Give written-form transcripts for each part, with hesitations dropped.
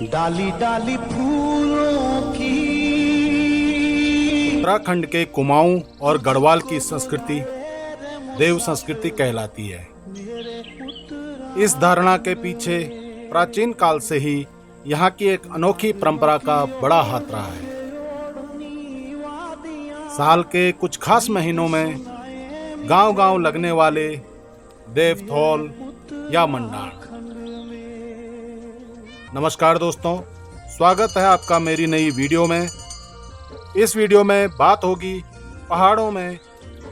डाली डाली फूलों की। उत्तराखंड के कुमाऊं और गढ़वाल की संस्कृति देव संस्कृति कहलाती है। इस धारणा के पीछे प्राचीन काल से ही यहाँ की एक अनोखी परंपरा का बड़ा हाथ रहा है। साल के कुछ खास महीनों में गांव-गांव लगने वाले देवथौल या मंडाण। नमस्कार दोस्तों, स्वागत है आपका मेरी नई वीडियो में। इस वीडियो में बात होगी पहाड़ों में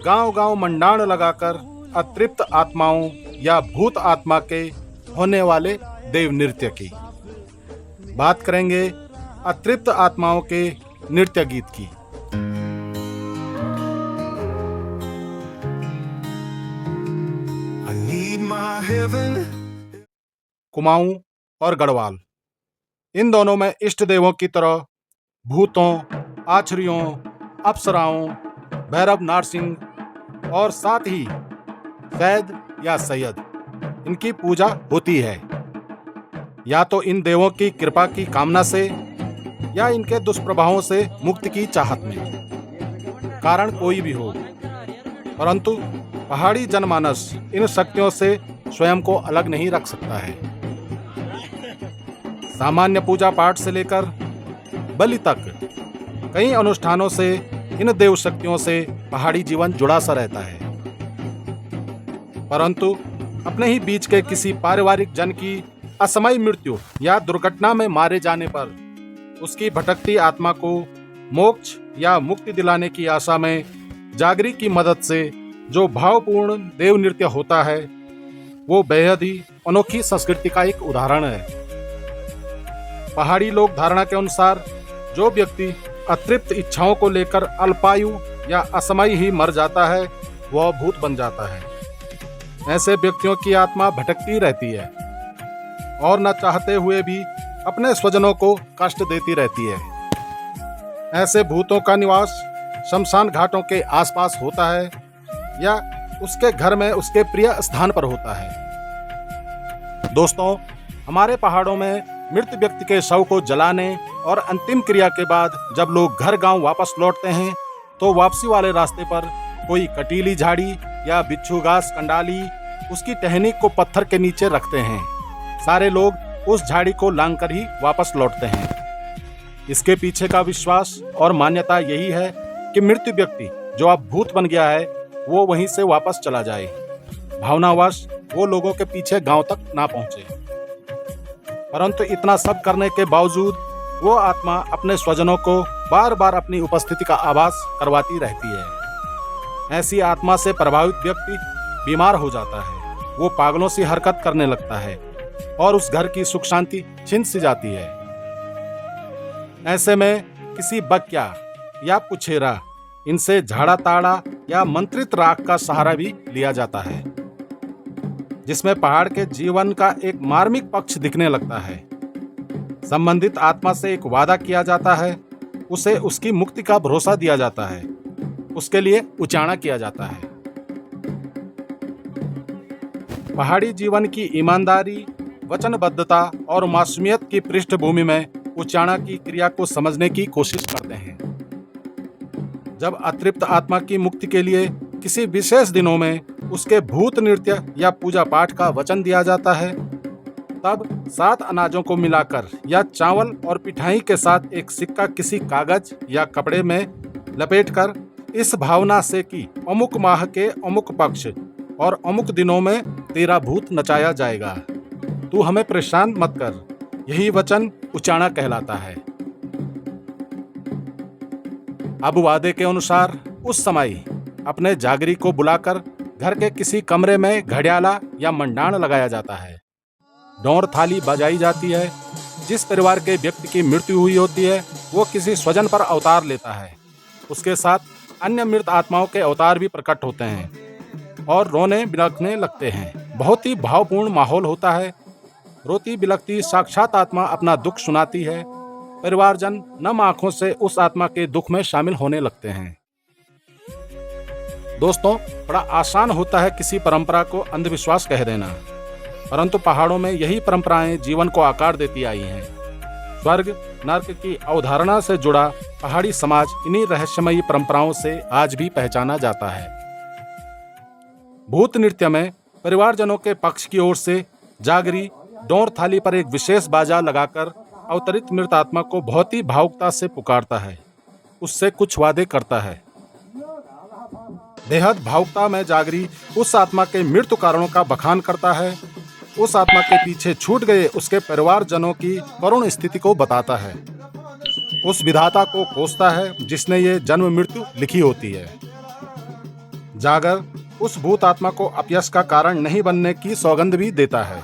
गांव-गांव मंडाण लगाकर अतृप्त आत्माओं या भूत आत्मा के होने वाले देव नृत्य की। बात करेंगे अतृप्त आत्माओं के नृत्य गीत की। कुमाऊं और गढ़वाल, इन दोनों में इष्ट देवों की तरह भूतों, आछरियों, अप्सराओं, भैरव नारसिंह और साथ ही सैद या सैयद इनकी पूजा होती है। या तो इन देवों की कृपा की कामना से या इनके दुष्प्रभावों से मुक्ति की चाहत में। कारण कोई भी हो, परंतु पहाड़ी जनमानस इन शक्तियों से स्वयं को अलग नहीं रख सकता है। सामान्य पूजा पाठ से लेकर बलि तक कई अनुष्ठानों से इन देव शक्तियों से पहाड़ी जीवन जुड़ा सा रहता है। परंतु अपने ही बीच के किसी पारिवारिक जन की असमय मृत्यु या दुर्घटना में मारे जाने पर उसकी भटकती आत्मा को मोक्ष या मुक्ति दिलाने की आशा में जागरी की मदद से जो भावपूर्ण देव नृत्य होता है, वो बेहद ही अनोखी संस्कृति का एक उदाहरण है। पहाड़ी लोक धारणा के अनुसार जो व्यक्ति अतृप्त इच्छाओं को लेकर अल्पायु या असमय ही मर जाता है, वह भूत बन जाता है। ऐसे व्यक्तियों की आत्मा भटकती रहती है और न चाहते हुए भी अपने स्वजनों को कष्ट देती रहती है। ऐसे भूतों का निवास शमशान घाटों के आसपास होता है या उसके घर में उसके प्रिय स्थान पर होता है। दोस्तों, हमारे पहाड़ों में मृत व्यक्ति के शव को जलाने और अंतिम क्रिया के बाद जब लोग घर गांव वापस लौटते हैं तो वापसी वाले रास्ते पर कोई कटीली झाड़ी या बिच्छू घास कंडाली उसकी टहनी को पत्थर के नीचे रखते हैं। सारे लोग उस झाड़ी को लांघकर ही वापस लौटते हैं। इसके पीछे का विश्वास और मान्यता यही है कि मृत व्यक्ति जो अब भूत बन गया है, वो वहीं से वापस चला जाए, भावनावश वो लोगों के पीछे गांव तक ना पहुंचे। परंतु इतना सब करने के बावजूद वो आत्मा अपने स्वजनों को बार बार अपनी उपस्थिति का आभास करवाती रहती है। ऐसी आत्मा से प्रभावित व्यक्ति बीमार हो जाता है, वो पागलों सी हरकत करने लगता है और उस घर की सुख शांति छिन सी जाती है। ऐसे में किसी बक्या या पुछेरा, इनसे झाड़ा ताड़ा या मंत्रित राख का सहारा भी लिया जाता है, जिसमें पहाड़ के जीवन का एक मार्मिक पक्ष दिखने लगता है। संबंधित आत्मा से एक वादा किया जाता है, उसे उसकी मुक्ति का भरोसा दिया जाता है, उसके लिए उचाणा किया जाता है। पहाड़ी जीवन की ईमानदारी, वचनबद्धता और मासूमियत की पृष्ठभूमि में उचाणा की क्रिया को समझने की कोशिश करते हैं। जब अतृप्त आत्मा की मुक्ति के लिए किसी विशेष दिनों में उसके भूत नृत्य या पूजा पाठ का वचन दिया जाता है, तब 7 अनाजों को मिलाकर या चावल और पिठाई के साथ एक सिक्का किसी कागज या कपड़े में लपेटकर इस भावना से कि अमुक माह के अमुक पक्ष और अमुक दिनों में तेरा भूत नचाया जाएगा, तू हमें परेशान मत कर, यही वचन उचाणा कहलाता है। अब वादे के अनुसार उस समय अपने जागरी को बुलाकर घर के किसी कमरे में घड़ियाला या मंडाण लगाया जाता है। डोर थाली बजाई जाती है। जिस परिवार के व्यक्ति की मृत्यु हुई होती है, वो किसी स्वजन पर अवतार लेता है। उसके साथ अन्य मृत आत्माओं के अवतार भी प्रकट होते हैं और रोने बिलखने लगते हैं। बहुत ही भावपूर्ण माहौल होता है। रोती बिलखती साक्षात आत्मा अपना दुख सुनाती है। परिवारजन नम आंखों से उस आत्मा के दुख में शामिल होने लगते हैं। दोस्तों, बड़ा आसान होता है किसी परंपरा को अंधविश्वास कह देना, परंतु पहाड़ों में यही परंपराएं जीवन को आकार देती आई हैं। स्वर्ग नर्क की अवधारणा से जुड़ा पहाड़ी समाज इन्हीं रहस्यमयी परंपराओं से आज भी पहचाना जाता है। भूत नृत्य में परिवारजनों के पक्ष की ओर से जागरी डोर थाली पर एक विशेष बाजा लगाकर अवतरित मृत आत्मा को बहुत ही भावुकता से पुकारता है, उससे कुछ वादे करता है। बेहद भावुकता में जागरी उस आत्मा के मृत्यु कारणों का बखान करता है, उस आत्मा के पीछे छूट गए उसके परिवारजनों की करुण स्थिति को बताता है, उस विधाता को कोसता है जिसने ये जन्म मृत्यु लिखी होती है। जागर उस भूत आत्मा को अपयश का कारण नहीं बनने की सौगंध भी देता है,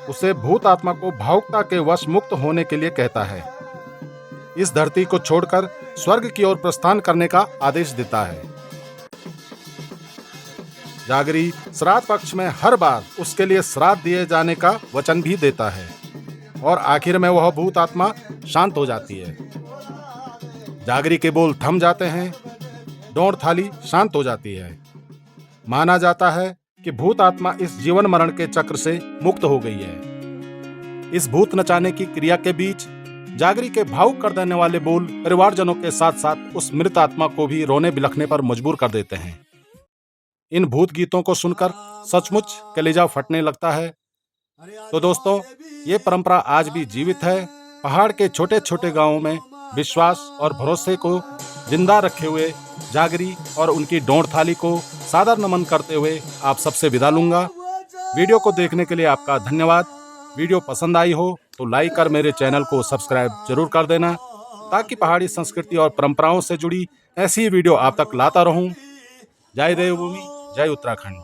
उसे भूत आत्मा को भावुकता के वश मुक्त होने के लिए कहता है, इस धरती को छोड़कर स्वर्ग की ओर प्रस्थान करने का आदेश देता है। जागरी श्राद्ध पक्ष में हर बार उसके लिए श्राद्ध दिए जाने का वचन भी देता है और आखिर में वह भूत आत्मा शांत हो जाती है। जागरी के बोल थम जाते हैं, डोर थाली शांत हो जाती है। माना जाता है कि भूत आत्मा इस जीवन मरण के चक्र से मुक्त हो गई है। इस भूत नचाने की क्रिया के बीच जागरी के भावुक कर देने वाले बोल परिवारजनों के साथ साथ उस मृत आत्मा को भी रोने बिलखने पर मजबूर कर देते हैं। इन भूत गीतों को सुनकर सचमुच कलेजा फटने लगता है। तो दोस्तों, ये परंपरा आज भी जीवित है। पहाड़ के छोटे छोटे गांवों में विश्वास और भरोसे को जिंदा रखे हुए जागरी और उनकी डोर थाली को सादर नमन करते हुए आप सबसे विदा लूंगा। वीडियो को देखने के लिए आपका धन्यवाद। वीडियो पसंद आई हो तो लाइक कर मेरे चैनल को सब्सक्राइब जरूर कर देना, ताकि पहाड़ी संस्कृति और परंपराओं से जुड़ी ऐसी वीडियो आप तक लाता रहूं। जय देवभूमि, जय उत्तराखंड।